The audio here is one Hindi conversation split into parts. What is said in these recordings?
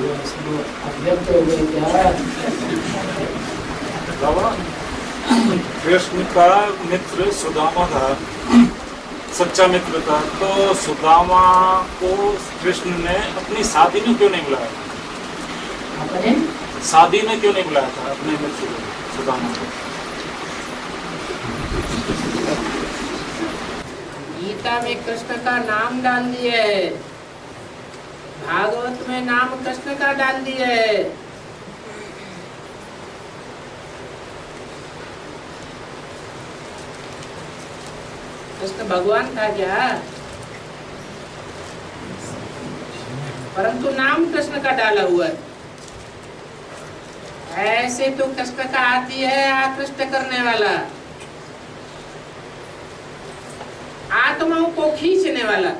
अव्यक्त हो गए क्या? बाबा, कृष्ण का मित्र सुदामा था, सच्चा मित्र था। तो सुदामा को कृष्ण ने अपनी शादी में क्यों नहीं बुलाया? अपने शादी में क्यों नहीं बुलाया था अपने मित्र को, सुदामा को? गीता में कृष्ण का नाम डाल दिया है, भागवत में नाम कृष्ण का डाल दिया है। कृष्ण भगवान था क्या? परंतु नाम कृष्ण का डाला हुआ है। ऐसे तो कृष्ण का आती है आकृष्ट करने वाला, आत्माओं को खींचने वाला।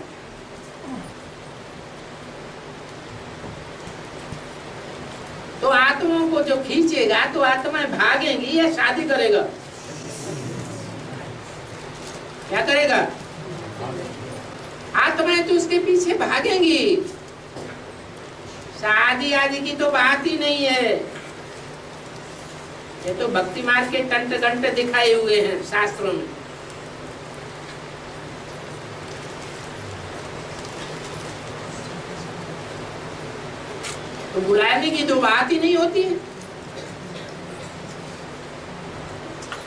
तो आत्माओं को जो खींचेगा तो आत्माएं भागेंगी या शादी करेगा? क्या करेगा? आत्माएं तो उसके पीछे भागेंगी। शादी आदि की तो बात ही नहीं है। ये तो भक्ति मार्ग के तंत्र घंटे दिखाए हुए हैं शास्त्रों में। तो बुलाने की तो बात ही नहीं होती है।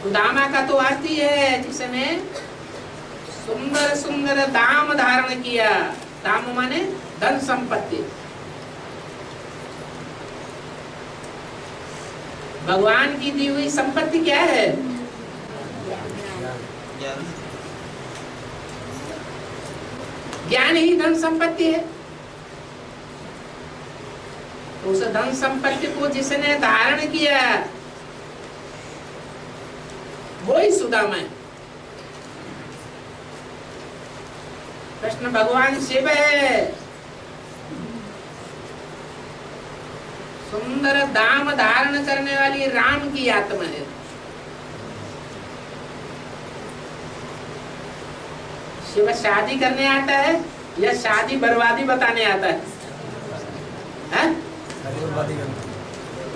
सुदामा का तो आती है जिसने सुंदर सुंदर दाम धारण किया। दाम माने धन संपत्ति। भगवान की दी हुई संपत्ति क्या है? ज्ञान ही धन संपत्ति है। उस धन संपत्ति को जिसने धारण किया वही सुदामा है। कृष्ण भगवान शिव है। सुंदर दाम धारण करने वाली राम की आत्मा है। शिव शादी करने आता है या शादी बर्बादी बताने आता है?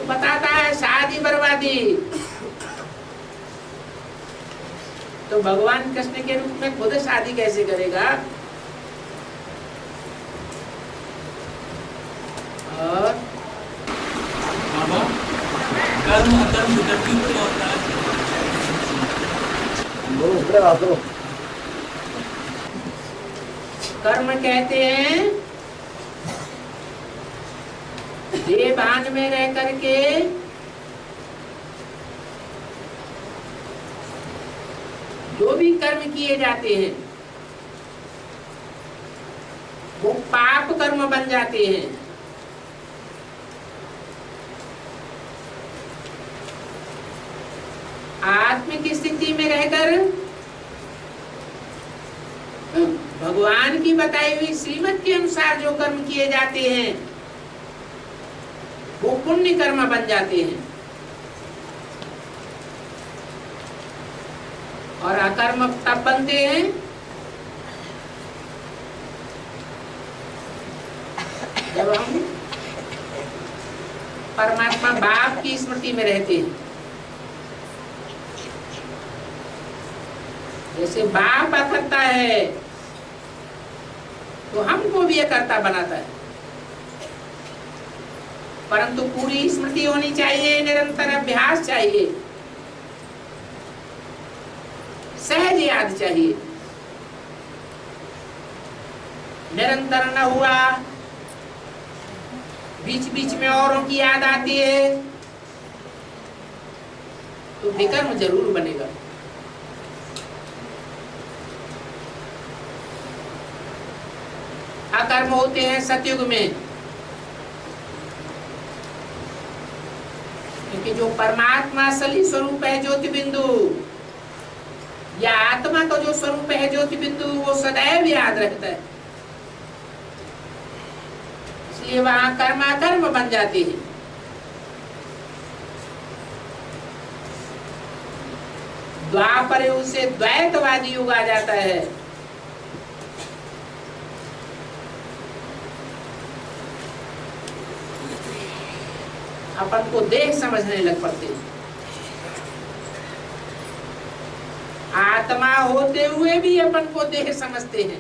बताता है शादी बर्बादी। तो भगवान कृष्ण के रूप में खुद शादी कैसे करेगा? और कर्म अकर्म विकल्प क्या होता है? कर्म कहते हैं देह भान में रह करके जो भी कर्म किए जाते हैं वो पाप कर्म बन जाते हैं। आत्मिक स्थिति में रहकर भगवान की बताई हुई श्रीमत के अनुसार जो कर्म किए जाते हैं वो पुण्य कर्म बन जाते हैं। और अकर्म तब बनते हैं जब हम परमात्मा बाप की स्मृति में रहते हैं। जैसे बाप अकर्ता है तो हमको भी अकर्ता बनाता है, परंतु पूरी स्मृति होनी चाहिए, निरंतर अभ्यास चाहिए, सहज याद चाहिए। निरंतर न हुआ, बीच बीच में औरों की याद आती है तो विकर्म जरूर बनेगा। अकर्म होते हैं सतयुग में, क्योंकि जो परमात्मा असली स्वरूप है ज्योति बिंदु या आत्मा का जो स्वरूप है ज्योति बिंदु वो सदैव याद रहता है, इसलिए वहां कर्माकर्म बन जाते हैं। द्वापर युग से द्वैतवादी युग आ जाता है। अपन को देह समझने लग पड़ते हैं। आत्मा होते हुए भी अपन को देह समझते हैं।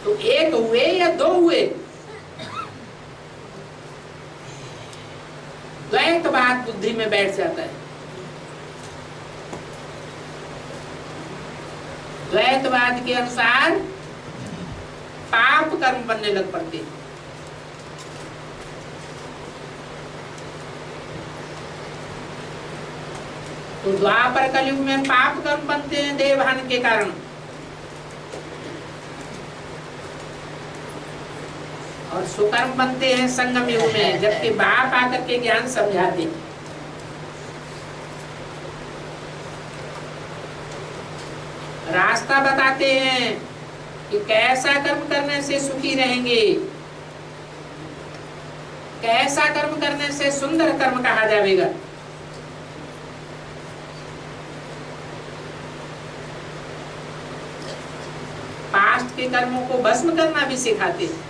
तो एक हुए या दो हुए? द्वैतवाद बुद्धि में बैठ जाता है। द्वैतवाद के अनुसार पाप कर्म बनने लग पड़ते हैं। तो द्वापर कलयुग में पाप कर्म बनते हैं देवभान के कारण, और सुकर्म बनते हैं संगम युग में, जबकि बाप आकर के ज्ञान समझाते हैं। रास्ता बताते हैं कि कैसा कर्म करने से सुखी रहेंगे, कैसा कर्म करने से सुंदर कर्म कहा जाएगा। पास्ट के कर्मों को भस्म करना भी सिखाते हैं।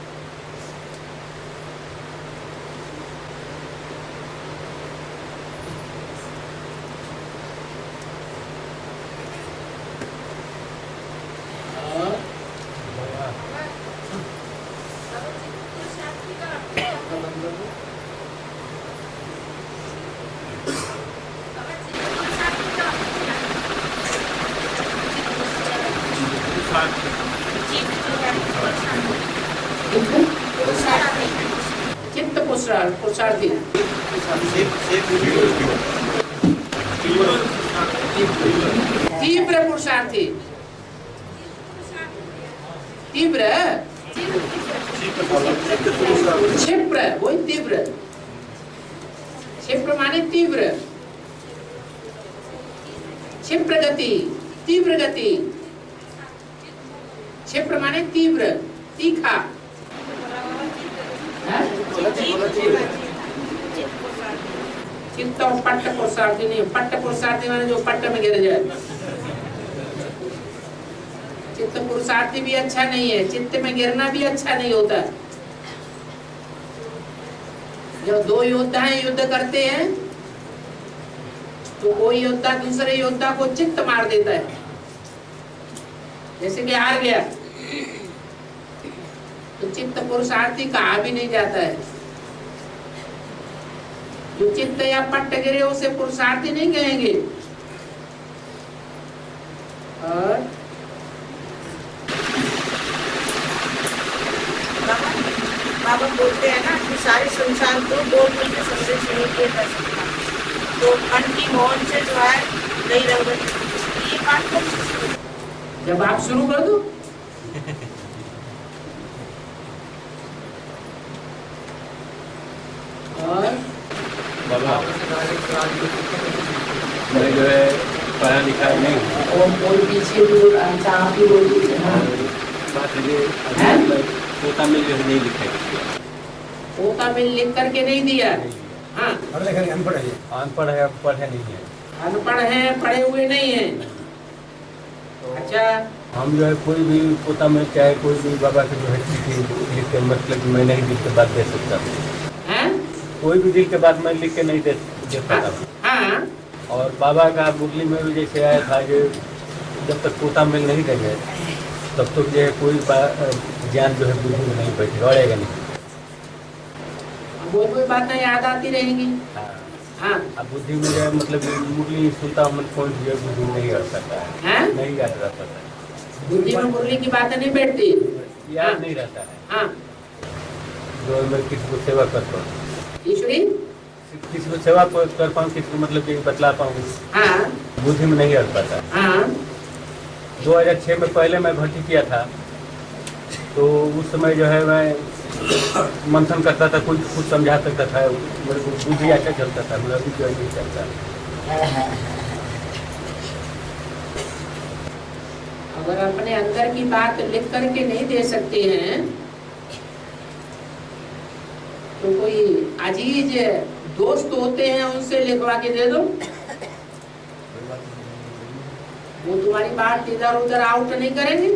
चित्त पुरुषार्थी, तीव्र पुरुषार्थी, तीव्र क्षिप्र, वही तीव्र। क्षिप्र माने तीव्र, क्षिप्र गति, तीव्र गति। क्षिप्र माने तीव्र, तीखा। चित्त और पट्ट पुरुषार्थी नहीं। पट्ट पुरुषार्थी माने जो पट्ट में गिर जाए। चित्त पुरुषार्थी भी अच्छा नहीं है, चित्त में गिरना भी अच्छा नहीं होता। जब दो योद्धाएं युद्ध करते हैं तो कोई योद्धा दूसरे योद्धा को चित्त मार देता है, जैसे कि हार गया। तो चित्त पुरुषार्थी कहा भी नहीं जाता है। जो चित्त या पट्ट गिरे उसे पुरुषार्थी नहीं कहेंगे। और बाबा बोलते हैं ना कि सारे संसार को बोल के संदेश नहीं किया जा सकता, तो मन की मौन से जो है नहीं रंगत। ये बात तो जब आप शुरू कर दो और मैं जो है पढ़ा लिखा नहीं हूँ। और कोई पीछे भी अच्छा आप ही बोलिए। हाँ। बात ये पोता में जो है नहीं लिखा, पोता में लिख करके नहीं दिया। हाँ, अनपढ़ है, अनपढ़ है, पढ़े नहीं है। अनपढ़ है, पढ़े हुए नहीं है। अच्छा, हम जो है कोई भी पोता में चाहे कोई भी बाबा के जो है चिट्ठी लिख के, मतलब मैं नहीं दिल के बात दे सकता। हैं? कोई भी दिल के बात मैं लिख के नहीं दे पाता। हाँ। और बाबा का मुरली में भी जैसे आया था कि जब तक पोता मिल नहीं देंगे तब तक जो है कोई ज्ञान जो है बुद्धि में नहीं बैठेगा, बढ़ेगा नहीं। कोई बातें याद आती रहेंगी। हाँ। अब बुद्धि में जो है मतलब मुरली सुनता हूँ, कौन जो है बुद्धि में नहीं रह सकता है, नहीं याद रह सकता है। बुद्धि में मुरली की बातें नहीं बैठती, याद नहीं रहता है। हाँ। जो मैं किसी को सेवा करता हूँ, ईश्वरी किसी को सेवा कर पाऊँ, किसी को मतलब कि बतला पाऊँ, हाँ, बुद्धि में नहीं रह पाता। हाँ। 2006 में पहले मैं भर्ती किया था, तो उस समय जो है मैं मंथन करता था, कुछ समझा सकता था, मेरे को बुद्धि अच्छा चलता था, मेरा भी जो नहीं चलता। अगर अपने अंदर की बात लिख करके नहीं दे सकते हैं तो कोई अजीज दोस्त होते हैं उनसे लिखवा के दे दो, वो तुम्हारी बात इधर उधर आउट नहीं करेंगे।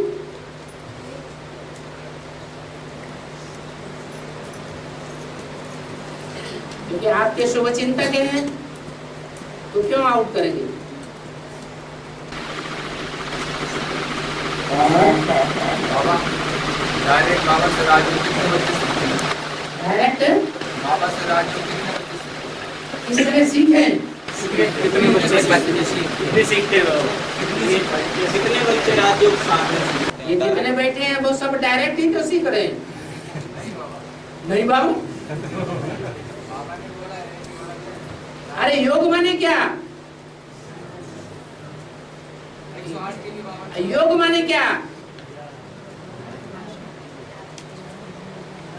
क्योंकि आपके शुभ चिंतक हैं, तो क्यों आउट करेंगे? बाबा डायरेक्ट बाबा से राजयोग कितने बच्चे सीखते हैं? डायरेक्ट बाबा से राजयोग कितने बच्चे सीखते हैं? किस तरह सीखें? कितने बच्चे सीखते हैं बाबा? कितने बच्चे राजयोग सीखते हैं? ये जितने बैठे हैं वो सब डायरेक्ट ही तो सीख रहे हैं। नहीं बाबू, अरे योग माने क्या? योग माने क्या?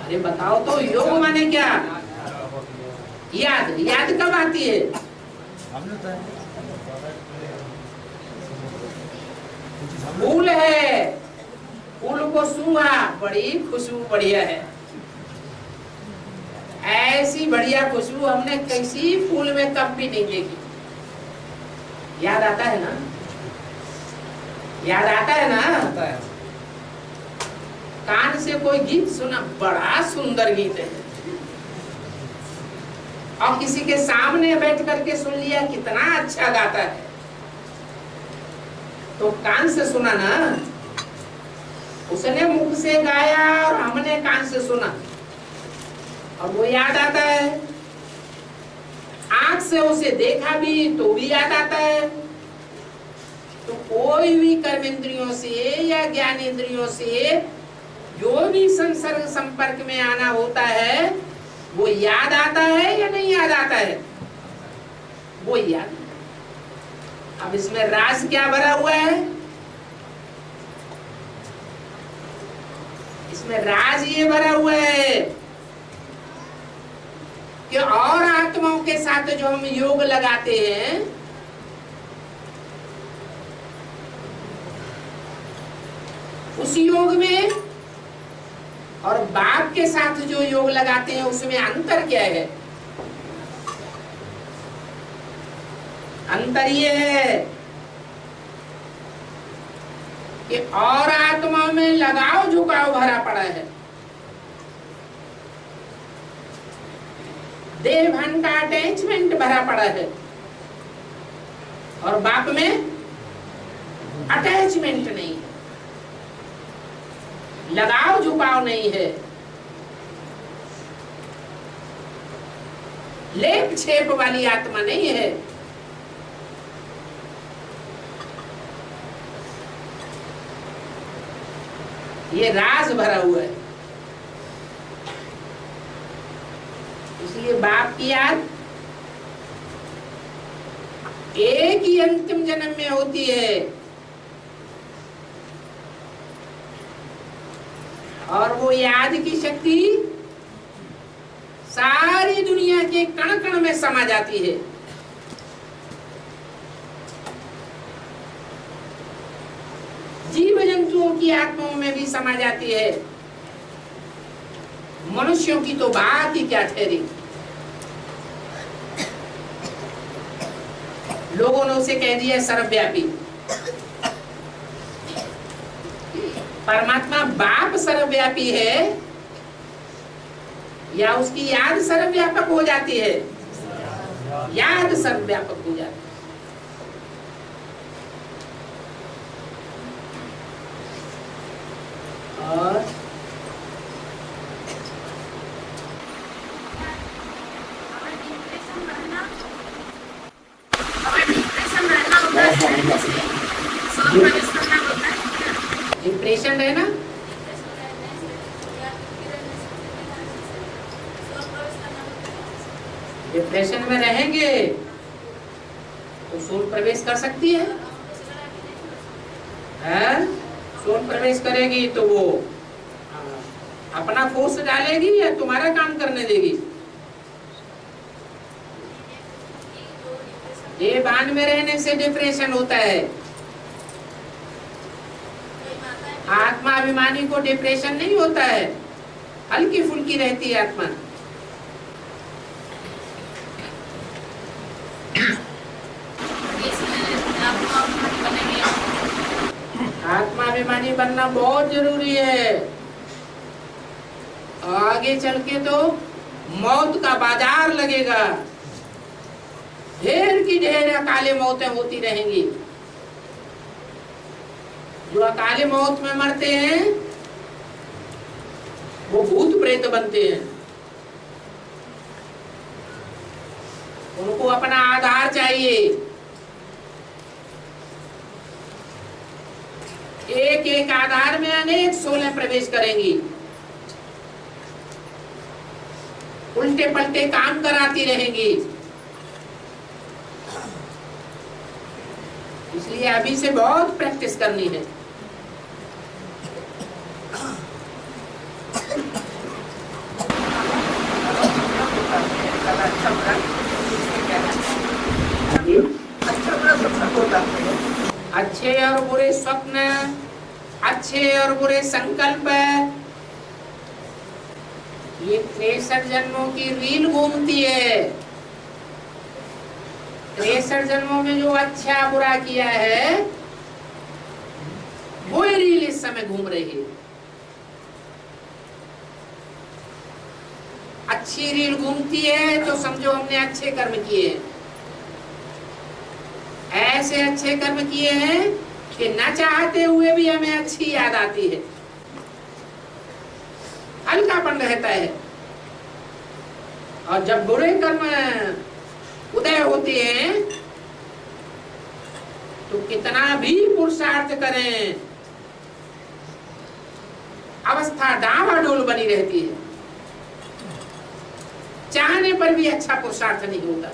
अरे बताओ तो, योग माने क्या? याद, याद कब आती है? फूल है, फूल को सूंघा, बड़ी खुशबू बढ़िया है। ऐसी बढ़िया खुशबू हमने किसी फूल में कब भी नहीं देखी। याद आता है ना? याद आता है ना? आता है। कान से कोई गीत सुना, बड़ा सुंदर गीत है, और किसी के सामने बैठ करके सुन लिया, कितना अच्छा गाता है, तो कान से सुना ना, उसने मुख से गाया और हमने कान से सुना, अब वो याद आता है। आंख से उसे देखा भी तो भी याद आता है। तो कोई भी कर्मेंद्रियों से या ज्ञानेंद्रियों से जो भी संसर्ग संपर्क में आना होता है, वो याद आता है या नहीं याद आता है? वो याद। अब इसमें राज क्या भरा हुआ है? इसमें राज ये भरा हुआ है कि और आत्माओं के साथ जो हम योग लगाते हैं, उस योग में और बाप के साथ जो योग लगाते हैं उसमें अंतर क्या है? अंतर ये है कि और आत्मा में लगाव झुकाव भरा पड़ा है, देह भान का अटैचमेंट भरा पड़ा है, और बाप में अटैचमेंट नहीं है, लगाव झुकाव नहीं है, लेप छेप वाली आत्मा नहीं है। ये राज भरा हुआ है। इसलिए बाप की याद एक ही अंतिम जन्म में होती है, और वो याद की शक्ति सारी दुनिया के कण कण में समा जाती है। जीव जंतुओं की आत्माओं में भी समा जाती है। मनुष्यों की तो बात ही क्या ठहरी। लोगों ने उसे कह दिया सर्वव्यापी। परमात्मा बाप सर्वव्यापी है या उसकी याद सर्वव्यापक हो जाती है? याद सर्वव्यापक हो जाती है। और डिप्रेशन है ना, डिप्रेशन में रहेंगे तो सोल प्रवेश कर सकती है, सोल प्रवेश करेगी तो वो अपना फोर्स डालेगी या तुम्हारा काम करने देगी? ये बांध में रहने से डिप्रेशन होता है। आत्मा अभिमानी को डिप्रेशन नहीं होता है, हल्की फुल्की रहती है आत्मा। आत्मा अभिमानी बनना बहुत जरूरी है। आगे चल के तो मौत का बाजार लगेगा, ढेर की ढेर अकाले मौतें होती रहेंगी। जो अकाले मौत में मरते हैं वो भूत प्रेत बनते हैं। उनको अपना आधार चाहिए। एक एक आधार में अनेक सोलें प्रवेश करेंगी, उल्टे पलटे काम कराती रहेंगी। इसलिए अभी से बहुत प्रैक्टिस करनी है। अच्छे और बुरे स्वप्न, अच्छे और बुरे संकल्प, ये 63 जन्मों की रील घूमती है। 63 जन्मों में जो अच्छा बुरा किया है वो रील इस समय घूम रही है। अच्छी रील घूमती है तो समझो हमने अच्छे कर्म किए हैं, ऐसे अच्छे कर्म किए हैं कि न चाहते हुए भी हमें अच्छी याद आती है, हल्कापन रहता है। और जब बुरे कर्म उदय होते हैं तो कितना भी पुरुषार्थ करें, अवस्था डामाडोल बनी रहती है, चाहने पर भी अच्छा पुरुषार्थ नहीं होता।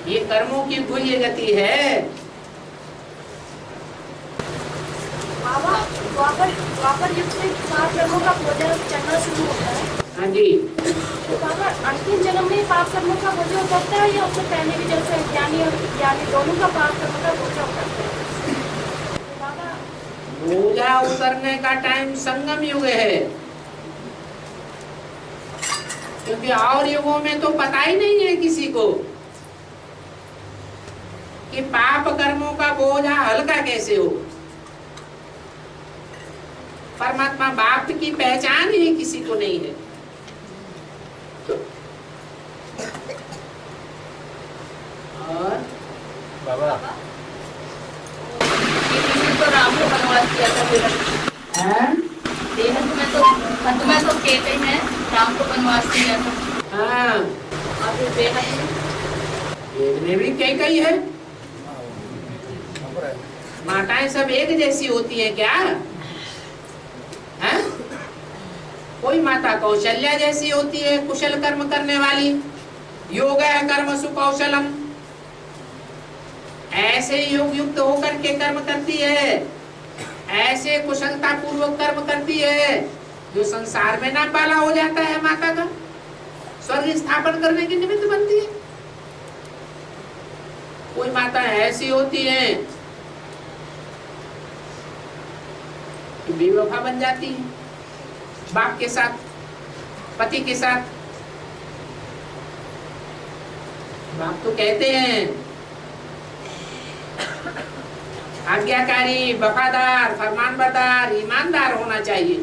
ये कर्मों की गुह्य गति है। द्वापर युग से पाप कर्मों का बोझ चढ़ना शुरू होता है। हाँ जी। तो बाबा अंतिम जन्म में पाप कर्मों का बोझ उतरता है या उससे पहले भी जैसे ज्ञानी और ज्ञानी दोनों का पाप कर्मों का बोझ उतरता है? तो बाबा बोझा उतरने का टाइम संगम युग है, क्योंकि और युगों में तो पता ही नहीं है किसी को कि पाप कर्मों का बोझा हल्का कैसे हो। परमात्मा बाप की पहचान ही किसी को नहीं है। और बाबा किसी तो राम को वनवास किया था फिर हैं? तुम्हें तो कहते हैं राम को वनवास किया था। हाँ, और फिर बेहद में भी कई है। माताएं सब एक जैसी होती है क्या? हैं? कोई माता कौशल्या जैसी होती है, कुशल कर्म करने वाली, योग कर्म सुकौशलम, ऐसे योग युक्त होकर के कर्म करती है, ऐसे कुशलता पूर्वक कर्म करती है जो संसार में नाम वाला हो जाता है, माता का स्वर्ग स्थापन करने की निमित्त बनती है। कोई माता ऐसी होती है कि बेवफा बन जाती है, बाप के साथ, पति के साथ। बाप तो कहते हैं आज्ञाकारी, वफादार, फरमानबरदार, ईमानदार होना चाहिए।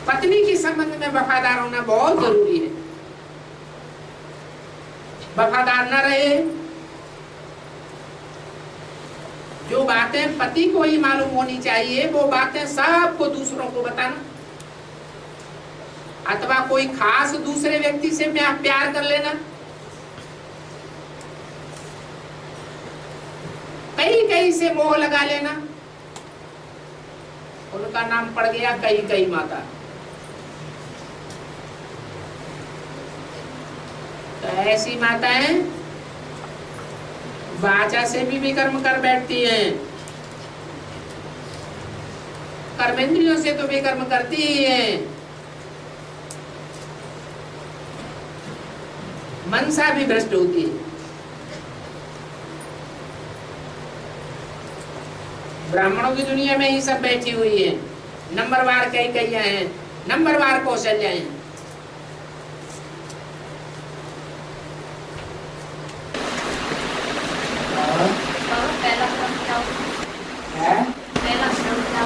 पत्नी के संबंध में वफादार होना बहुत जरूरी है। वफादार न रहे, जो बातें पति को ही मालूम होनी चाहिए वो बातें सबको दूसरों को बताना, अथवा कोई खास दूसरे व्यक्ति से प्यार कर लेना। कई से मोह लगा लेना, उनका नाम पड़ गया कई माता। तो ऐसी माताएं वाचा से भी विकर्म कर बैठती हैं, कर्मेंद्रियों से तो विकर्म करती ही हैं, मनसा भी भ्रष्ट होती है। ब्राह्मणों की दुनिया में ही सब बैठी हुई है, नंबरवार कई हैं, नंबरवार कौशल्या हैं। पहला कर्म क्या होता है? है? पहला कर्म क्या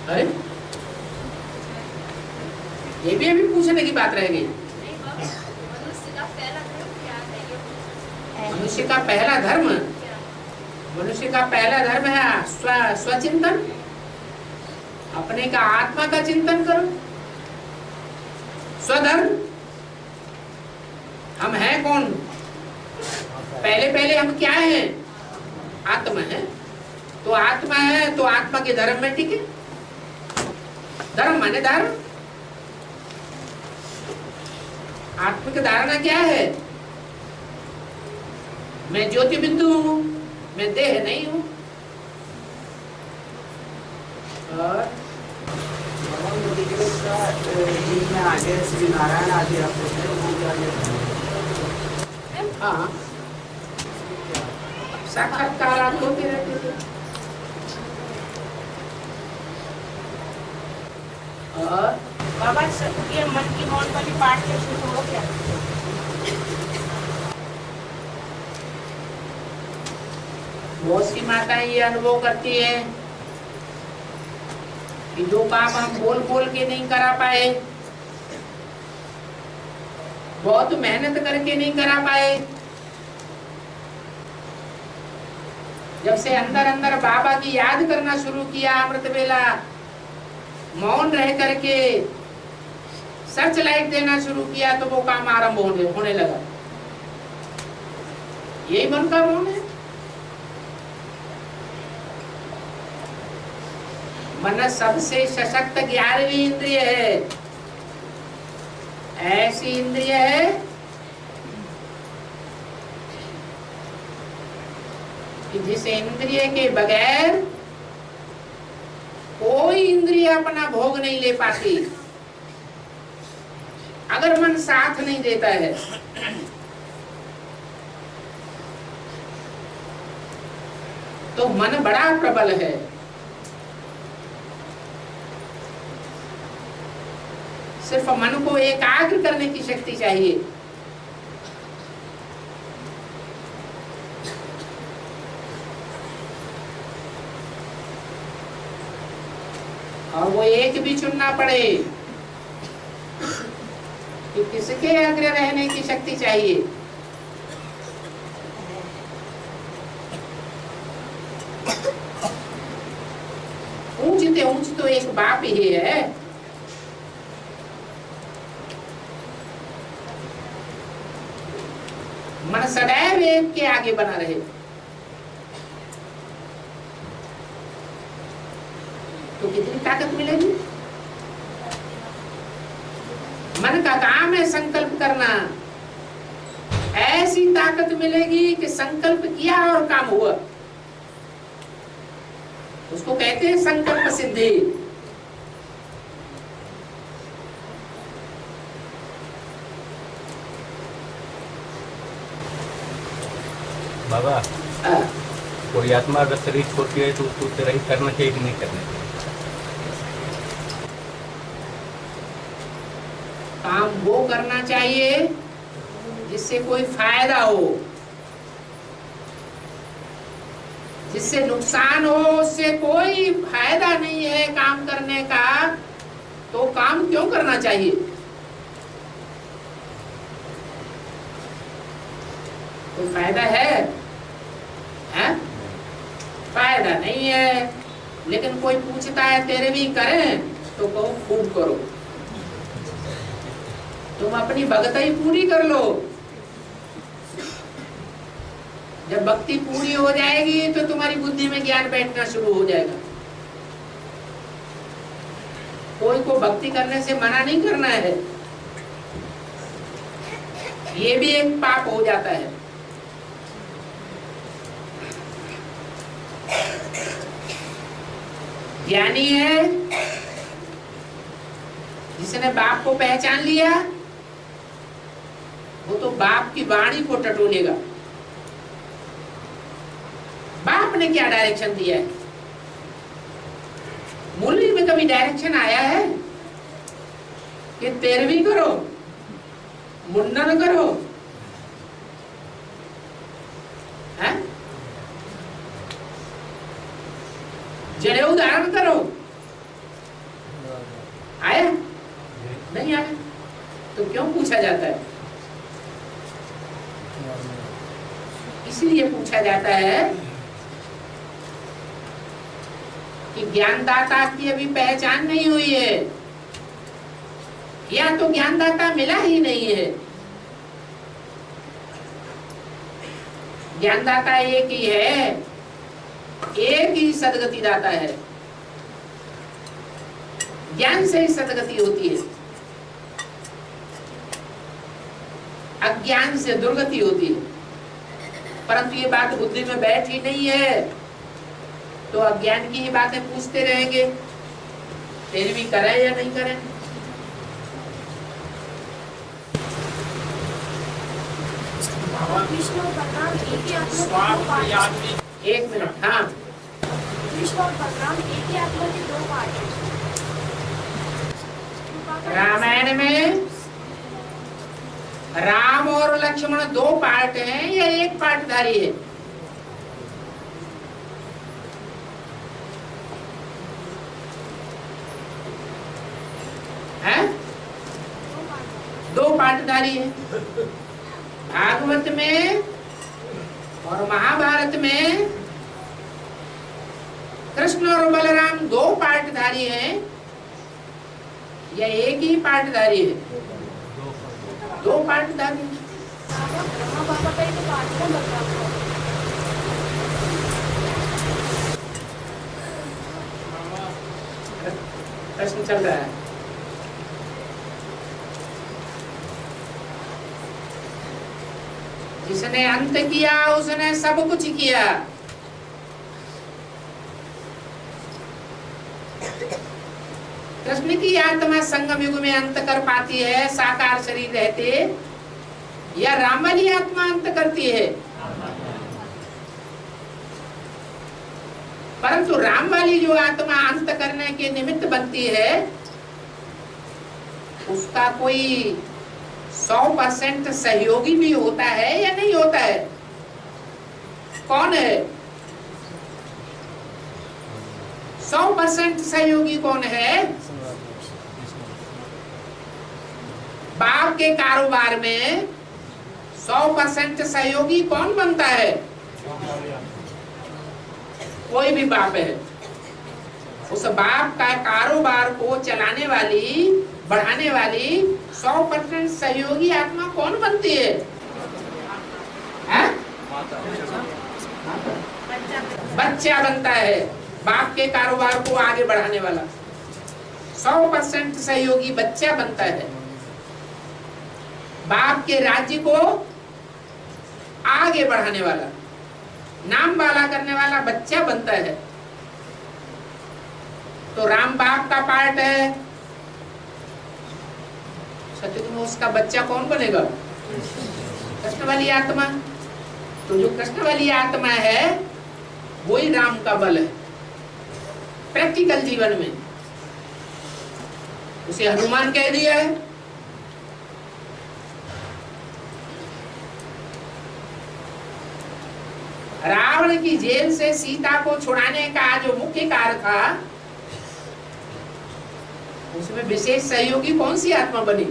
अरे ये भी अभी पूछने की बात रह गई। मनुष्य का पहला धर्म क्या है ये? मनुष्य का पहला धर्म, मनुष्य का पहला धर्म है स्वचिंतन, अपने का आत्मा का चिंतन करो। स्वधर्म, हम हैं कौन? पहले पहले हम क्या हैं? आत्मा है। तो आत्मा है तो आत्मा के धर्म में टिके। धर्म माने धारण। आत्मिक धारणा क्या है? मैं ज्योति बिंदु हूं, मैं देह नहीं हूं। और जिनमें आगे श्री नारायण आदि आप लोग हैं, वो क्या लेते हैं? हाँ, साक्षात्कार होते रहते थे। और बाबा ये मन की मौन वाली पाठ के शुरू हो गया। बहुत सी माताएं ये अनुभव करती है कि जो काम हम बोल बोल के नहीं करा पाए, बहुत मेहनत करके नहीं करा पाए, जब से अंदर अंदर बाबा की याद करना शुरू किया, अमृत वेला मौन रह करके सर्च लाइट देना शुरू किया, तो वो काम आरंभ होने लगा। यही मन का मौन है। मन सबसे सशक्त 11वीं इंद्रिय है। ऐसी इंद्रिय है कि जिस इंद्रिय के बगैर कोई इंद्रिय अपना भोग नहीं ले पाती। अगर मन साथ नहीं देता है तो मन बड़ा प्रबल है। सिर्फ मन को एकाग्र करने की शक्ति चाहिए। और वो एक भी चुनना पड़े कि किसके अग्र रहने की शक्ति चाहिए। ऊंचते ऊंच तो एक बाप ही है। मन सदैव एक के आगे बना रहे। तो कितनी ताकत मिलेगी? मन का काम है संकल्प करना। ऐसी ताकत मिलेगी कि संकल्प किया और काम हुआ। उसको कहते हैं संकल्प सिद्धि। बाबा, कोई आत्मा अगर शरीर छोड़ती है तो उसको रही करना चाहिए कि नहीं करना चाहिए? काम वो करना चाहिए जिससे कोई फायदा हो। जिससे नुकसान हो, उससे कोई फायदा नहीं है काम करने का, तो काम क्यों करना चाहिए? कोई फायदा है? फायदा नहीं है। लेकिन कोई पूछता है तेरे भी करें, तो कहो खूब करो। तुम अपनी भक्ति पूरी कर लो। जब भक्ति पूरी हो जाएगी तो तुम्हारी बुद्धि में ज्ञान बैठना शुरू हो जाएगा। कोई को भक्ति करने से मना नहीं करना है। ये भी एक पाप हो जाता है। ज्ञानी है जिसने बाप को पहचान लिया, वो तो बाप की वाणी को टटोलेगा। बाप ने क्या डायरेक्शन दिया है? मुरली में कभी डायरेक्शन आया है कि 13वीं करो, मुंडन करो, है? जनेऊ धारण करो? क्यों पूछा जाता है? इसलिए पूछा जाता है कि ज्ञानदाता की अभी पहचान नहीं हुई है, या तो ज्ञानदाता मिला ही नहीं है। ज्ञानदाता एक ही है, एक ही सदगति दाता है। ज्ञान से ही सदगति होती है, अज्ञान से दुर्गति होती है। परंतु ये बात बुद्धि में बैठ ही नहीं है, तो अज्ञान की ही बातें पूछते रहेंगे, फिर भी करें या नहीं करें। कृष्ण और बलराम एक ही आत्मा के दो पार्ट हैं। एक मिनट, हाँ। कृष्ण और बलराम एक ही आत्मा के दो पार्ट हैं। रामायण में राम और लक्ष्मण दो पार्ट हैं या एक पार्टधारी है? हैं? दो पार्टधारी है। भागवत में और महाभारत में कृष्ण और बलराम दो पार्टधारी हैं या एक ही पार्टधारी है? दो पार्टधारी। बाबा का ही तो पार्ट है बलराम का। प्रश्न चल रहा है। जिसने अंत किया उसने सब कुछ किया। कृष्ण की आत्मा संगम युग में अंत कर पाती है साकार शरीर रहते, या राम वाली आत्मा अंत करती है? परंतु राम वाली जो आत्मा अंत करने के निमित्त बनती है, उसका कोई 100% सहयोगी भी होता है या नहीं होता है? कौन है 100% सहयोगी? कौन है? बाप के कारोबार में 100% सहयोगी कौन बनता है? कोई भी बाप है। उस बाप का कारोबार को चलाने वाली, बढ़ाने वाली 100% सहयोगी आत्मा कौन बनती है? बच्चा बनता है। बाप के कारोबार को आगे बढ़ाने वाला 100% सहयोगी बच्चा बनता है। बाप के राज्य को आगे बढ़ाने वाला, नाम वाला करने वाला बच्चा बनता है। तो राम बाप का पार्ट है, सतयुग में उसका बच्चा कौन बनेगा? कृष्ण वाली आत्मा। तो जो कृष्ण वाली आत्मा है वही राम का बल है प्रैक्टिकल जीवन में। उसे हनुमान कह दिया है। रावण की जेल से सीता को छुड़ाने का जो मुख्य कार्य था, उसमें विशेष सहयोगी कौन सी आत्मा बनी?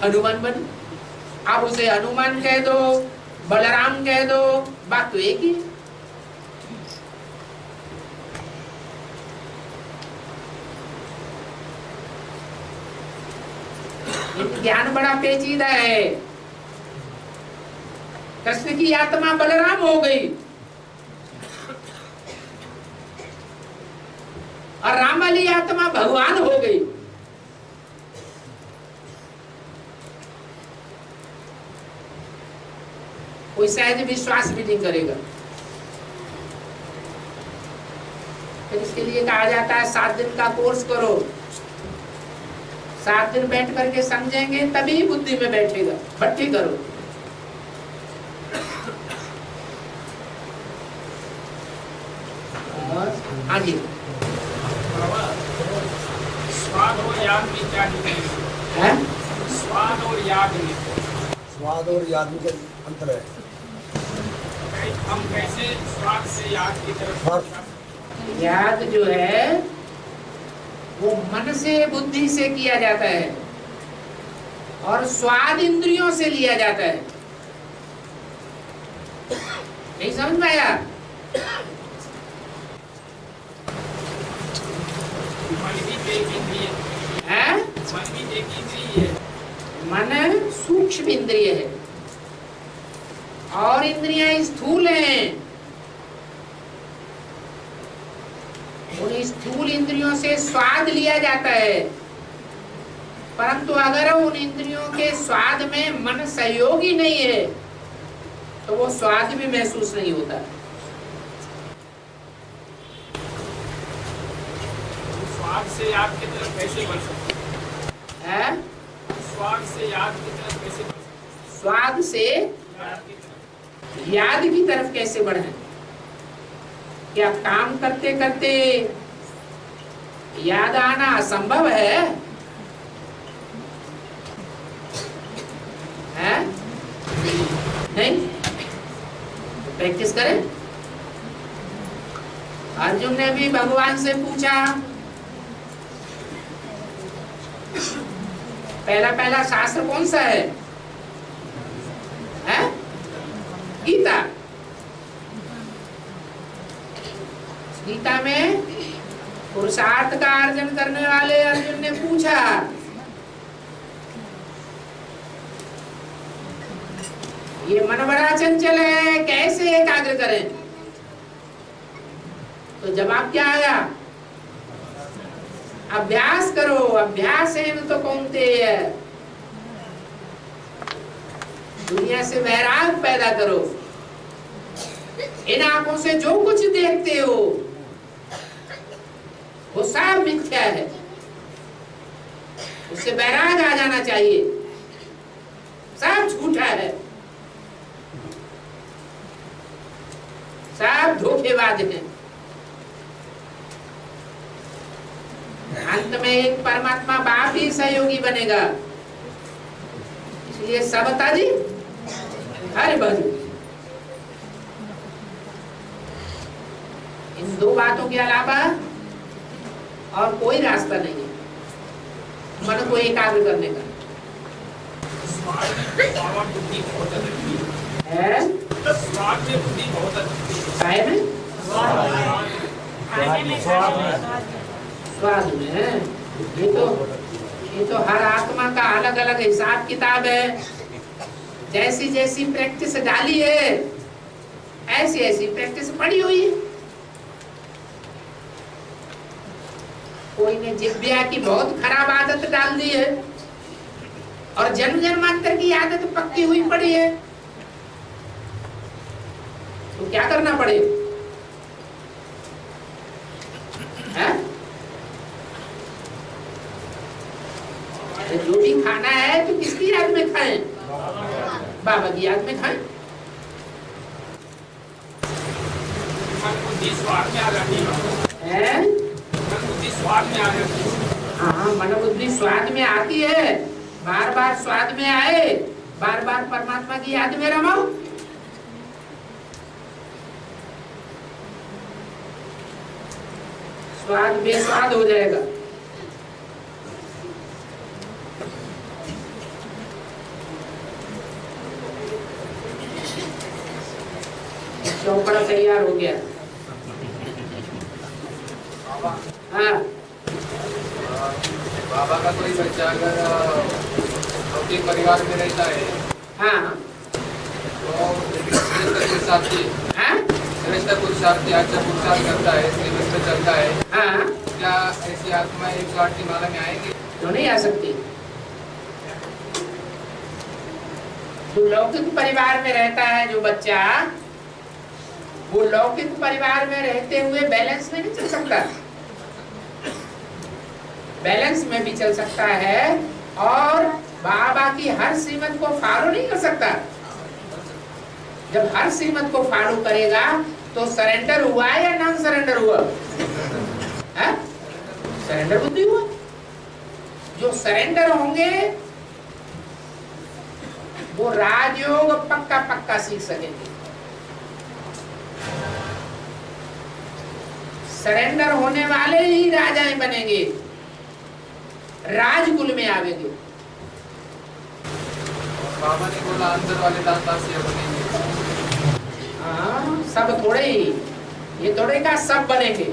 हनुमान बनी। आप उसे हनुमान कह दो, बलराम कह दो, बात तो एक ही। ज्ञान बड़ा पेचीदा है। कृष्ण की आत्मा बलराम हो गई और राम वाली आत्मा भगवान हो गई। कोई शायद विश्वास भी नहीं करेगा। फिर इसके लिए कहा जाता है 7 दिन का कोर्स करो। 7 दिन बैठ करके समझेंगे तभी बुद्धि में बैठेगा। भट्टी करो। हाँ जी। स्वाद और याद में क्या डिफरेंस है? स्वाद और याद में स्वाद और याद में अंतर है। हम कैसे स्वाद से याद की तरफ? याद जो है वो मन से, बुद्धि से किया जाता है। और स्वाद इंद्रियों से लिया जाता है। नहीं समझ में आया? है? मन सूक्ष्म इंद्रिय है और इंद्रियां स्थूल हैं। उन स्थूल इंद्रियों से स्वाद लिया जाता है, परंतु अगर उन इंद्रियों के स्वाद में मन सहयोगी नहीं है तो वो स्वाद भी महसूस नहीं होता। स्वाद से याद की तरफ कैसे बढ़ सकते है? स्वाद से याद की तरफ कैसे बढ़ सकते? स्वाद से याद की तरफ याद की तरफ कैसे बढ़े? क्या काम करते करते याद आना असंभव है? हैं? नहीं? प्रैक्टिस करें। अर्जुन ने भी भगवान से पूछा, पहला पहला शास्त्र कौन सा है? हैं? गीता। गीता में पुरुषार्थ का अर्जन करने वाले अर्जुन ने पूछा, ये मन बड़ा चंचल है, कैसे एकाग्र करें? तो जवाब क्या आया? अभ्यास करो, अभ्यास है तो कौन्तेय, दुनिया से वैराग पैदा करो। इन आंखों से जो कुछ देखते हो वो सब मिथ्या है, उससे वैराग आ जाना चाहिए, सब झूठा है, सब धोखेबाज हैं। अंत में एक परमात्मा बाप ही सहयोगी बनेगा। इसलिए सबता जी हर बाजू इन दो बातों के अलावा और कोई रास्ता नहीं है मन को एकाग्र करने का। है? स्वाद में ये तो हर आत्मा का अलग अलग हिसाब किताब है। जैसी जैसी प्रैक्टिस डाली है ऐसी ऐसी प्रैक्टिस पड़ी हुई है। कोई ने जिह्वा की बहुत खराब आदत डाल दी है और जन्म जन्मांतर की आदत पक्की हुई पड़ी है, तो क्या करना पड़ेगा? जो भी खाना है तो किसकी याद में खाएं? बाबा की याद में खाएं। हाँ, मन बुद्धि स्वाद में आती है, बार बार स्वाद में आए, बार बार परमात्मा की याद में रमो। स्वाद बेस्वाद हो जाएगा। चौपड़ा तैयार हो गया। हाँ, बाबा का कोई बच्चा अगर भौतिक परिवार में रहता है, हाँ, तो पुरुषार्थी अच्छा पुरुषार्थ करता है, श्रीमत में चलता है, हाँ, क्या ऐसी आत्मा एक स्वार्थ की माला में आएंगे? तो नहीं आ सकती। जो लौकिक परिवार में रहता है जो बच्चा, वो लौकिक परिवार में रहते हुए बैलेंस में नहीं चल सकता। बैलेंस में भी चल सकता है और बाबा की हर श्रीमत को फॉलो नहीं कर सकता। जब हर श्रीमत को फॉलो करेगा तो सरेंडर हुआ या नॉन सरेंडर हुआ? सरेंडर बुद्धि हुआ। जो सरेंडर होंगे वो राजयोग पक्का पक्का सीख सकेंगे। सरेंडर होने वाले ही राजाएं बनेंगे, राजकुल में आवेंगे। बाबा ने बोला अंदर वाले दांत से बनेंगे। हाँ, सब थोड़े ही, ये थोड़े का सब बनेंगे।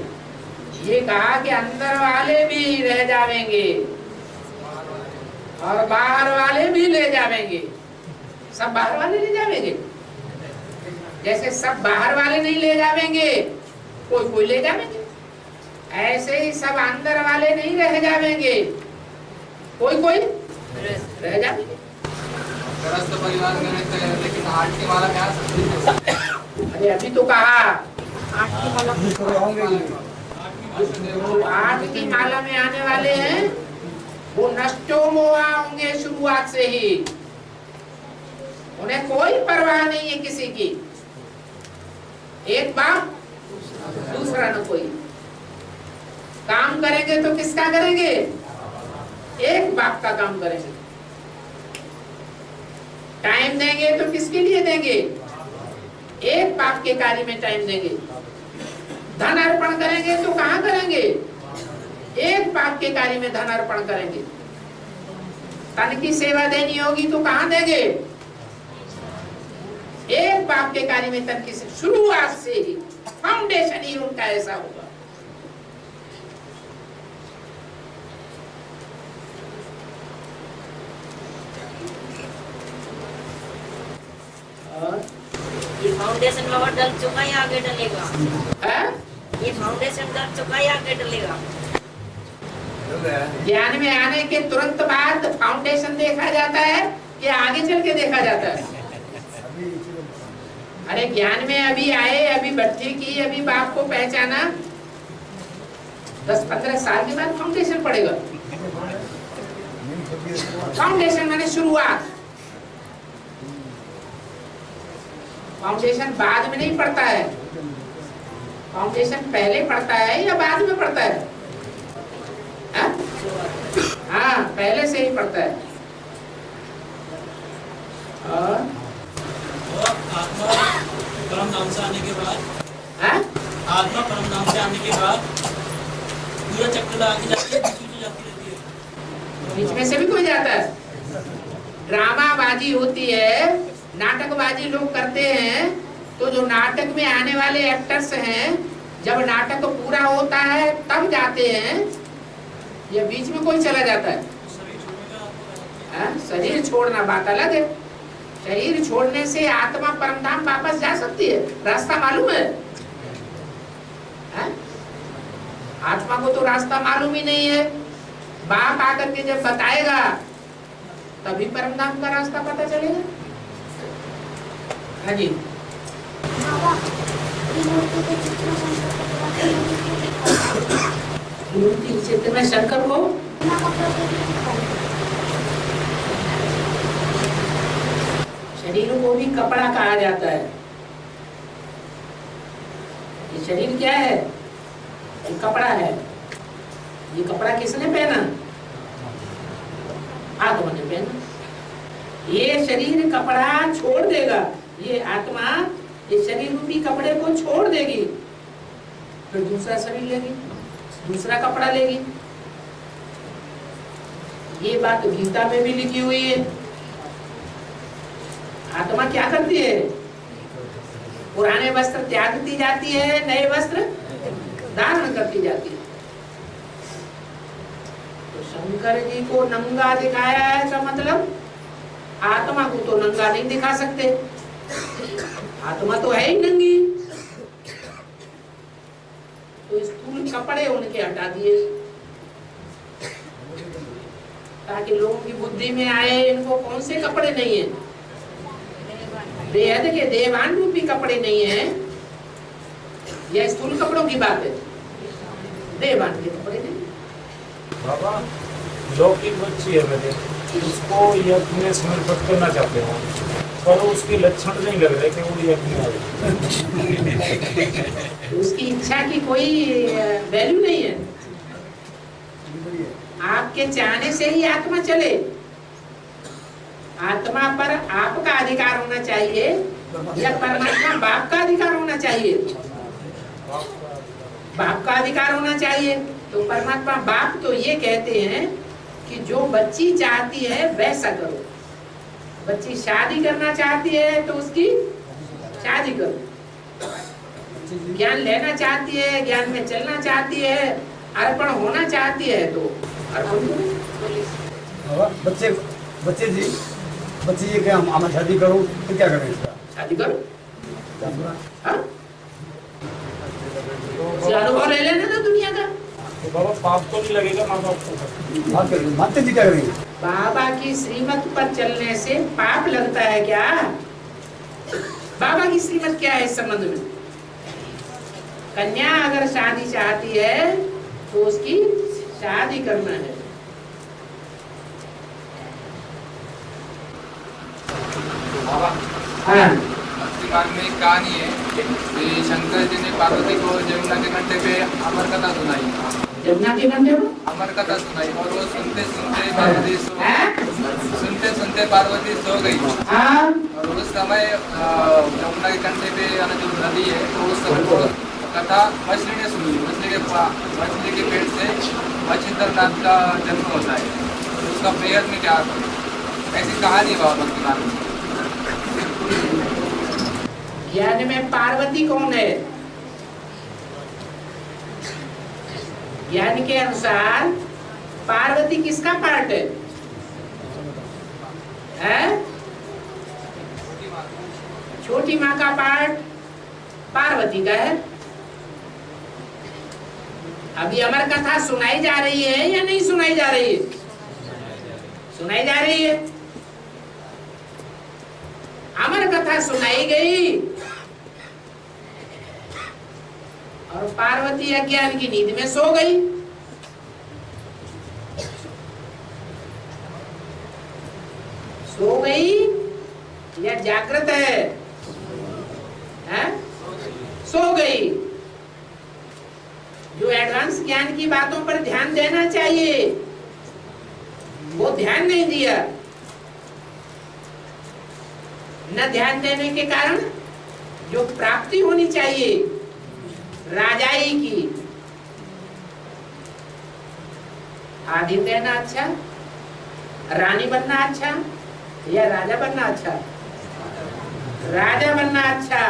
ये कहा कि अंदर वाले भी रह जाएंगे और बाहर वाले भी ले जाएंगे। सब बाहर वाले ले जाएंगे, जैसे सब बाहर वाले नहीं ले जाएंगे, कोई कोई ले जाएंगे, ऐसे ही सब अंदर वाले नहीं रह जाएंगे, कोई कोई रह जाएंगे। गृहस्थ परिवार में रहते हैं, लेकिन आठ की माला में आ सकते हैं। अरे अभी तो कहा आठ की माला जो 8 की माला में आने वाले हैं वो नष्टो मोहा होंगे शुरुआत से ही। उन्हें कोई परवाह नहीं है किसी की, एक बाप दूसरा न कोई। काम करेंगे तो किसका करेंगे? एक बाप का काम करेंगे। टाइम देंगे तो किसके लिए देंगे? एक बाप के कार्य में टाइम देंगे। धन अर्पण करेंगे तो कहाँ करेंगे? एक बाप के कार्य में धन अर्पण करेंगे। तन की सेवा देनी होगी तो कहाँ देंगे? एक बाप के कार्य में तन की शुरुआत से ही, फाउंडेशन ही उनका ऐसा होगा। ये फाउंडेशन बाबा डल चुका है, आगे डलेगा। ये फाउंडेशन डल चुका है, आगे डलेगा। ज्ञान में आने के तुरंत बाद फाउंडेशन देखा जाता है कि आगे चल के देखा जाता है? अरे ज्ञान में अभी आए, अभी भक्ति की, अभी बाप को पहचाना, 10-15 साल के बाद फाउंडेशन पड़ेगा। फाउंडेशन माने शुरुआत। फाउंडेशन बाद में नहीं पड़ता है। फाउंडेशन पहले पड़ता है या बाद में पड़ता है? हाँ, पहले से ही पड़ता है। और आत्मा परम धाम से आने के बाद, आत्मा परम धाम से आने के बाद पूरा चक्कर लगा के जाती है, जाती रहती है। बीच में से भी कोई जाता है। ड्रामाबाजी होती है, नाटकबाजी लोग करते हैं, तो जो नाटक में आने वाले एक्टर्स हैं, जब नाटक पूरा होता है तब जाते हैं, या बीच में कोई चला जाता है? शरीर छोड़ना बात अलग है। शरीर छोड़ने से आत्मा परमधाम वापस जा सकती है, रास्ता मालूम है? आत्मा को तो रास्ता मालूम ही नहीं है। बाप आकर के जब बताएगा तभी परमधाम का रास्ता पता चलेगा। हाँ जी। मूर्ति के चित्र में शंकर को शरीर को भी कपड़ा कहा जाता है। ये शरीर क्या है? ये कपड़ा है। ये कपड़ा किसने पहना? आत्मा ने पहना। ये शरीर कपड़ा छोड़ देगा, ये आत्मा ये शरीर रूपी कपड़े को छोड़ देगी, फिर दूसरा शरीर लेगी, दूसरा कपड़ा लेगी। ये बात गीता में भी लिखी हुई है। आत्मा क्या करती है? पुराने वस्त्र त्यागती जाती है, नए वस्त्र धारण करती जाती है। तो शंकर जी को नंगा दिखाया है, का मतलब आत्मा को तो नंगा नहीं दिखा सकते। आत्मा तो है ही नंगी। तो स्थूल कपड़े उनके हटा दिए ताकि लोगों की बुद्धि में आए इनको कौन से कपड़े नहीं है। बेहद के देवान रूपी कपड़े नहीं है, यह स्थूल कपड़ों की बात है, देवान के कपड़े नहीं। बाबा लौकिक बच्ची है मेरे, उसको यज्ञ में समर्पित करना चाहते हैं, पर उसके लक्षण नहीं लग रहे कि वो यज्ञ में उसकी इच्छा की कोई वैल्यू नहीं है। आपके चाहने से ही आत्मा चले। आत्मा पर आपका अधिकार होना चाहिए या परमात्मा बाप का अधिकार होना चाहिए? बाप का अधिकार होना चाहिए। तो परमात्मा बाप तो ये कहते हैं कि जो बच्ची चाहती है वैसा करो। बच्ची शादी करना चाहती है तो उसकी शादी करो, ज्ञान लेना चाहती है, ज्ञान में चलना चाहती है, अर्पण होना चाहती है तो अर्पण करो। बच्चे बच्चे जी, बच्चे ये क्या हम शादी करूं तो क्या करें इसका? शादी करो, हाँ? अनुभव ले लेना ना दुनिया का। तो बाबा पाप तो नहीं लगेगा माँ बाप को? मानते जी क्या करेंगे? बाबा की श्रीमत पर चलने से पाप लगता है क्या? बाबा की श्रीमत क्या है इस संबंध में? कन्या अगर शादी चाहती है तो उसकी शादी करना है। हाँ। भक्तिमार्ग में एक कहानी है कि शंकर जी ने पार्वती को जमुना के कंठे पे अमर कथा सुनाई। जमुना के कंठे पे अमर कथा सुनाई और वो सुनते सुनते पार्वती सो गई। और उस समय जमुना के कंठे पे जो नदी है तो उस समय कथा मछली ने सुनी। मछली के पेट से मच्छिंद्रनाथ का जन्म होता है, तो उसका प्रेयर में क्या ऐसी कहानी है बाबा भक्तिमार्ग में। ज्ञान में पार्वती कौन है? ज्ञान के अनुसार पार्वती किसका पार्ट है? छोटी माँ का पार्ट पार्वती का है। अभी अमर कथा सुनाई जा रही है या नहीं सुनाई जा रही है? सुनाई जा रही है। अमर कथा सुनाई गई और पार्वती अज्ञान की नींद में सो गई। सो गई या जागृत है? सो गई। जो एडवांस ज्ञान की बातों पर ध्यान देना चाहिए वो ध्यान नहीं दिया। न ध्यान देने के कारण जो प्राप्ति होनी चाहिए राजाई की, आदि देना अच्छा, रानी बनना अच्छा या राजा बनना अच्छा? राजा बनना अच्छा।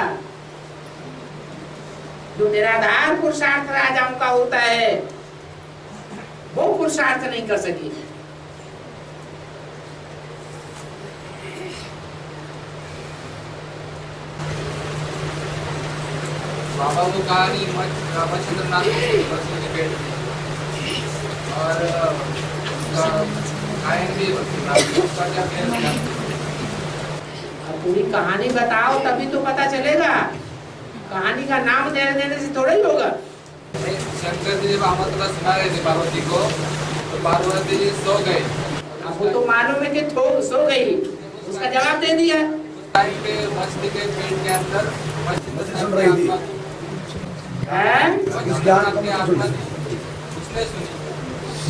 जो निराधार पुरुषार्थ राजाओं का होता है वो पुरुषार्थ नहीं कर सकी। बाबा को कहानी मच्छिंद्रनाथ मछली के पेट और गायन भी पूरी कहानी बताओ तभी तो पता चलेगा। कहानी का नाम देने से थोड़ा ही होगा। शंकर जी जब अमर कथा सुना रहे थे पार्वती को तो पार्वती जी सो गए। आपको तो मालूम है कि सो गई, उसका जवाब दे दिया। टाइम पे मछली के पेट के अंदर सुन रही थी। उसने सुन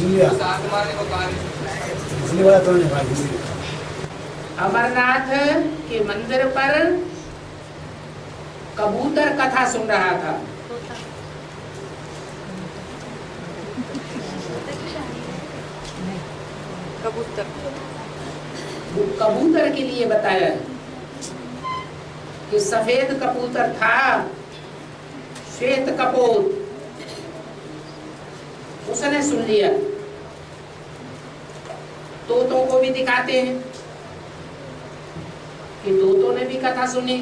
लिया। उस आत्मा ने वो कहानी इसलिए वाला तो नहीं भाई। अमरनाथ के मंदिर पर कबूतर कथा सुन रहा था। कबूतर के लिए बताया कि सफेद कबूतर था, श्वेत कपोत, उसने सुन लिया। तोतों को भी दिखाते हैं कि तोतों ने भी कथा सुनी।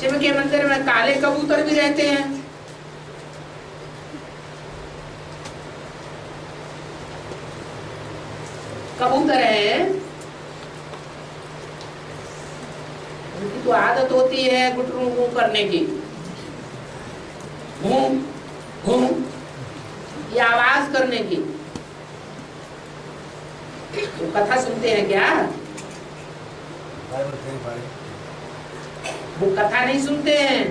शिव के मंदिर में काले कबूतर भी रहते हैं। कबूतर है, उनकी तो आदत होती है गुटरू गू करने की। घूम घूम ये आवाज करने की। तो कथा सुनते हैं क्या? वो कथा नहीं सुनते हैं,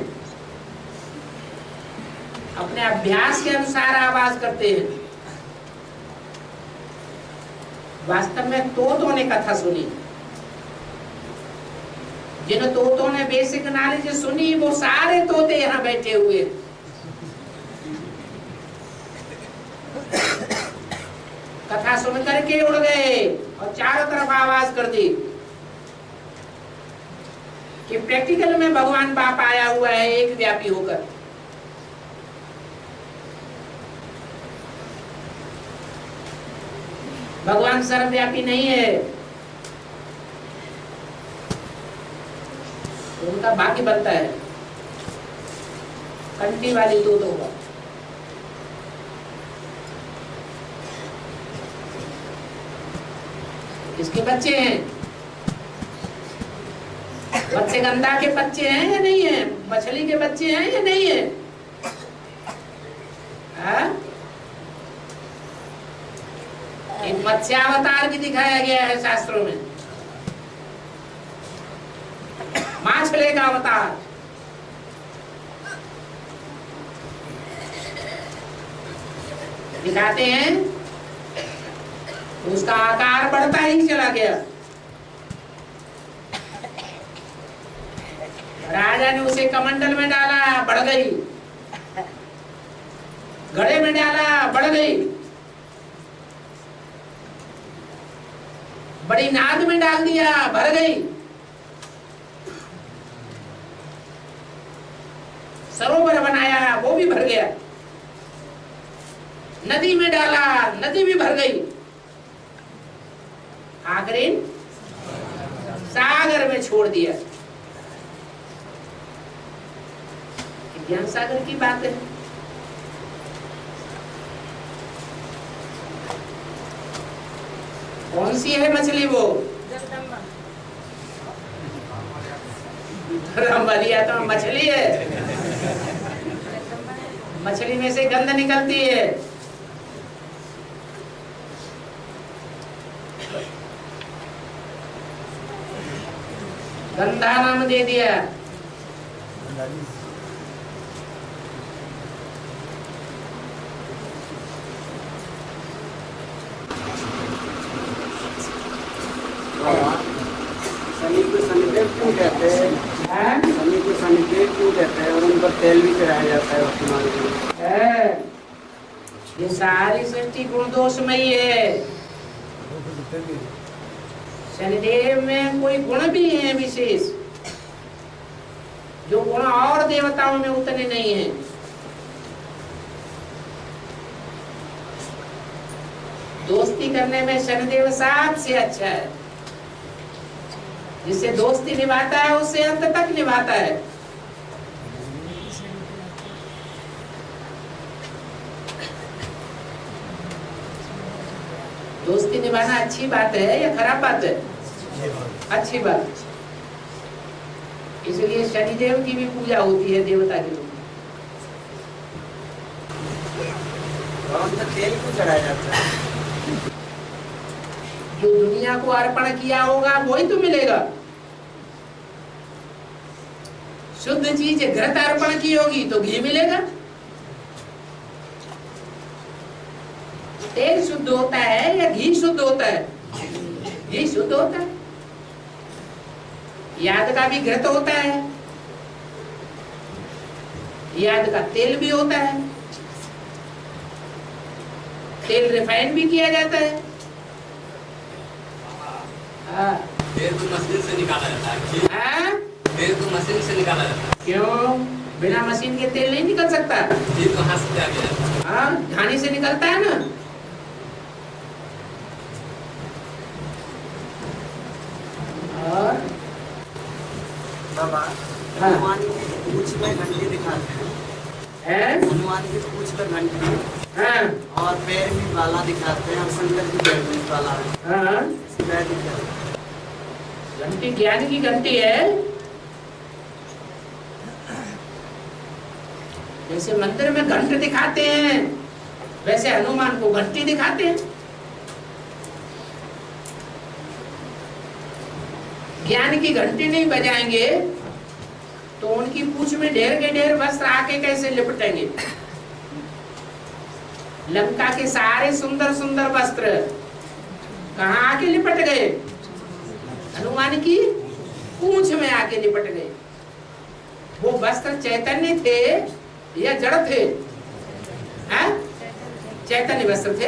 अपने अभ्यास के अनुसार आवाज करते हैं। वास्तव में तोतों ने कथा सुनी। जिन तोतों ने बेसिक नॉलेज सुनी वो सारे तोते यहाँ बैठे हुए। कथा सुन करके उड़ गए और चारों तरफ आवाज कर दी कि प्रैक्टिकल में भगवान बाप आया हुआ है एक व्यापी होकर। भगवान सर्वव्यापी नहीं है, तो उनका भाग्य बनता है कंटी वाली दूध होगा। किसके बच्चे हैं? बच्चे गंदा के बच्चे हैं या नहीं है? मछली के बच्चे हैं या नहीं है? एक मत्स्यावतार भी दिखाया गया है शास्त्रों में, माछले का अवतार। दिखाते हैं, उसका आकार बढ़ता ही चला गया। राजा ने उसे कमंडल में डाला, बढ़ गई। घड़े में डाला, बढ़ गई। बड़ी नाद में डाल दिया, भर गई। सरोवर बनाया, वो भी भर गया। नदी में डाला, नदी भी भर गई। आखिरी सागर में छोड़ दिया। ज्ञान सागर की बात है। कौन सी है मछली वो? रमबलिया तो मछली है, मछली में से गंध निकलती है। गंधा नाम दे दिया। शनि को शनिदेव क्यों कहते हैं? शनि को शनिदेव क्यों कहते हैं? और उन पर तेल भी चढ़ाया जाता है वर्तमान में। ये सारी सृष्टि गुण दोषमयी है। शनिदेव में कोई गुण भी है विशेष, जो गुण और देवताओं में उतने नहीं है। दोस्ती करने में शनिदेव सबसे अच्छा है। जिससे दोस्ती निभाता है उससे अंत तक निभाता है। दोस्ती निभाना अच्छी बात है या खराब बात है? अच्छी बात। इसलिए शनिदेव की भी पूजा होती है देवता के रूप में। तेल को चढ़ाया जाता है। जो दुनिया को अर्पण किया होगा वही तो मिलेगा। शुद्ध चीज घृत अर्पण की होगी तो घी मिलेगा। तेल शुद्ध होता है या घी शुद्ध होता है? घी शुद्ध होता है। याद का भी घृत होता है, याद का तेल भी होता है। तेल रिफाइन भी किया जाता है। तेल तो मशीन से निकाला जाता है। तेल तो मशीन से निकाला जाता है। क्यों? बिना मशीन के तेल नहीं निकल सकता। ये तो हाथ से आगे जाता है। घानी से निकलता है ना। और बाबा हनुमान की पूंछ में घंटी दिखाते हैं। हनुमान की पूंछ में घंटी और पैर में बाला दिखाते हैं। और शंकर की पैर में बाला है। घंटी ज्ञान की घंटी है। जैसे मंदिर में घंट दिखाते हैं वैसे हनुमान को घंटी दिखाते हैं। ज्ञान की घंटी नहीं बजाएंगे तो उनकी पूंछ में ढेर के ढेर वस्त्र आके कैसे लिपटेंगे? लंका के सारे सुंदर सुंदर वस्त्र कहाँ आके लिपट गए? हनुमान की पूंछ में आके लिपट गए। वो वस्त्र चैतन्य थे या जड़ थे? चैतन्य वस्त्र थे।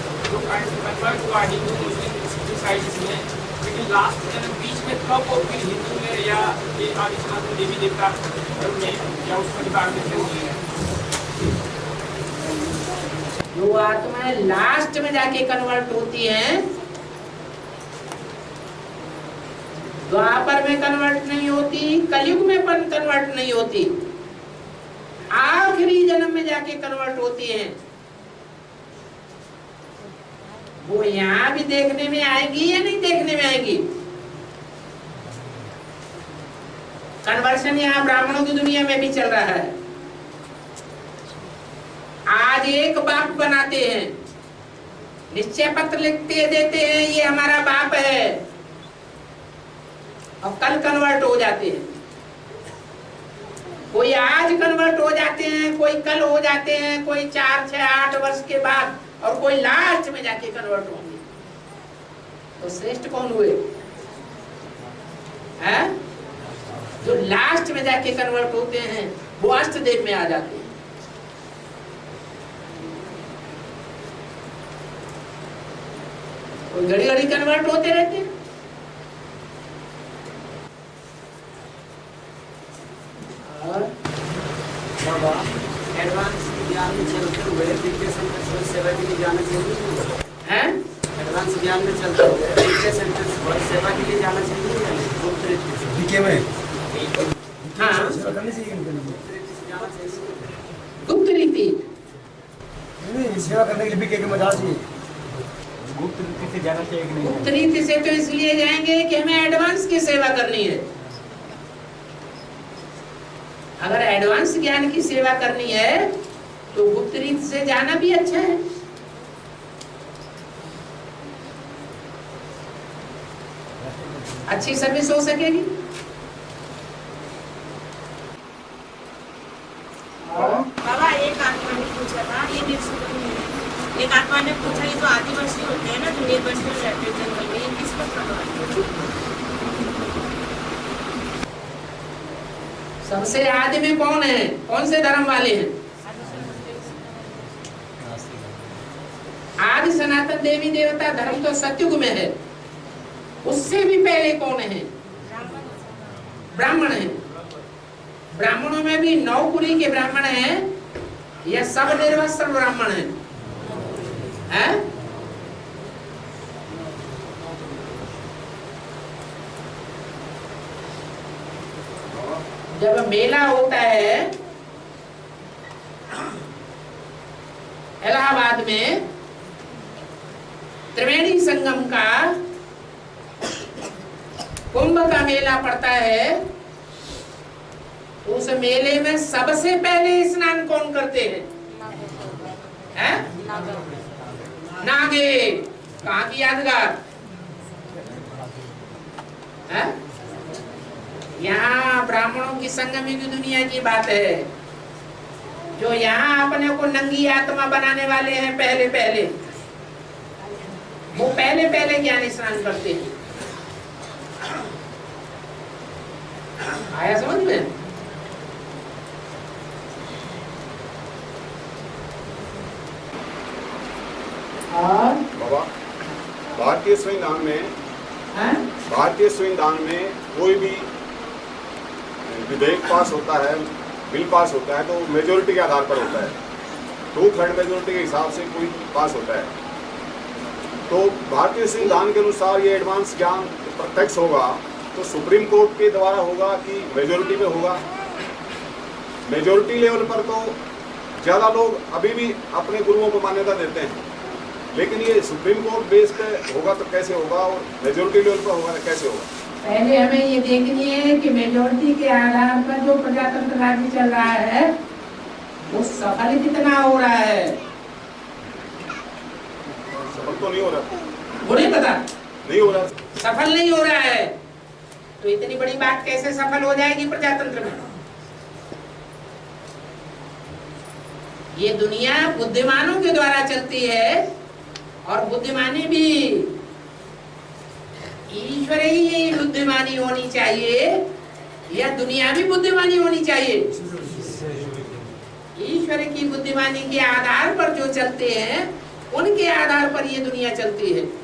जो काइंड से कन्वर्ट हुआ हिंदू मुस्लिम सोसाइटीज में, लेकिन लास्ट में बीच में कब वो फिर हिंदू में या ये आदि सनातन देवी देवता धर्म में या उस परिवार में क्यों हुई है? जो आत्माएं लास्ट में जाके कन्वर्ट होती हैं, द्वापर में कन्वर्ट नहीं होती, कलयुग में कन्वर्ट नहीं होती, आखिरी जन्म में जाके कन्वर्ट होती हैं। वो यहाँ भी देखने में आएगी या नहीं देखने में आएगी? कन्वर्शन यहाँ ब्राह्मणों की दुनिया में भी चल रहा है। आज एक बाप बनाते हैं, निश्चय पत्र लिखते देते हैं ये हमारा बाप है, और कल कन्वर्ट हो जाते हैं। कोई आज कन्वर्ट हो जाते हैं, कोई कल हो जाते हैं, कोई 4, 6, 8 वर्ष के बाद, और कोई लास्ट में जाके कन्वर्ट होंगे। तो श्रेष्ठ कौन हुए? हैं? जो लास्ट में जाके कन्वर्ट होते हैं वो अष्टदेव में आ जाते हैं। कोई घड़ी घड़ी कन्वर्ट होते रहते हैं। और बाबा एडवांस ज्ञान में चलते हुए विद्या सेंटर सेवा के लिए जाना चाहिए हैं? एडवांस ज्ञान में चलते हुए विद्या सेंटर सेवा के लिए जाना चाहिए गुप्त रीति से बीके में हाँ सेवा करनी चाहिए इनके लिए। जाना चाहिए। गुप्त रीति नहीं, सेवा करने के लिए बीके में जाना चाहिए। गुप्त रीति से जाना चाहिए कि नहीं? गुप्त रीति से तो इसलिए जाएंगे कि हमें एडवांस की सेवा करनी है। अगर एडवांस ज्ञान की सेवा करनी है तो गुप्त रीति से जाना भी अच्छा है। अच्छी सर्विस हो सकेगी। बाबा एक आत्मा ने पूछा था, ये एक आत्मा ने पूछा, ये तो आदिवासी होते हैं ना जो निर्वस्त्र रहते हैं जंगल में, ये किस पर प्रभावित है? सबसे आदि में कौन है? कौन से धर्म वाले हैं? आदि सनातन देवी देवता धर्म तो सतयुग में है। उससे भी पहले कौन है? ब्राह्मण है। ब्राह्मणों में भी नौकुली के ब्राह्मण हैं या सब निर्वस्त्र ब्राह्मण हैं? हैं? जब मेला होता है इलाहाबाद में, त्रिवेणी संगम का कुंभ का मेला पड़ता है, उस मेले में सबसे पहले स्नान कौन करते हैं? हैं? नागे। कहाँ की यादगार? हैं? यहाँ ब्राह्मणों की संगमी की दुनिया की बात है। जो यहाँ अपने को नंगी आत्मा बनाने वाले हैं पहले पहले, वो पहले पहले ज्ञान स्नान करते हैं। आया समझ में? और बाबा भारतीय संविधान में हैं? भारतीय संविधान में कोई भी विधेयक पास होता है, बिल पास होता है, तो मेजोरिटी के आधार पर होता है। 2/3 मेजोरिटी के हिसाब से कोई पास होता है। तो भारतीय संविधान के अनुसार ये एडवांस ज्ञान प्रत्यक्ष होगा तो सुप्रीम कोर्ट के द्वारा होगा कि मेजोरिटी में होगा? मेजोरिटी लेवल पर तो ज़्यादा लोग अभी भी अपने गुरुओं को मान्यता देते हैं, लेकिन ये सुप्रीम कोर्ट बेस पे होगा तो कैसे होगा, और मेजोरिटी लेवल पर होगा तो कैसे होगा? पहले हमें ये देखनी है कि मेजोरिटी के आधार पर जो प्रजातंत्र राज्य चल रहा है वो सफल कितना हो रहा है। सफल तो नहीं हो रहा। वो नहीं पता, नहीं हो रहा, सफल नहीं हो रहा है, तो इतनी बड़ी बात कैसे सफल हो जाएगी प्रजातंत्र में? ये दुनिया बुद्धिमानों के द्वारा चलती है, और बुद्धिमानी भी ईश्वर ही बुद्धिमानी होनी चाहिए या दुनिया भी बुद्धिमानी होनी चाहिए? ईश्वर की बुद्धिमानी के आधार पर जो चलते हैं उनके आधार पर ये दुनिया चलती है।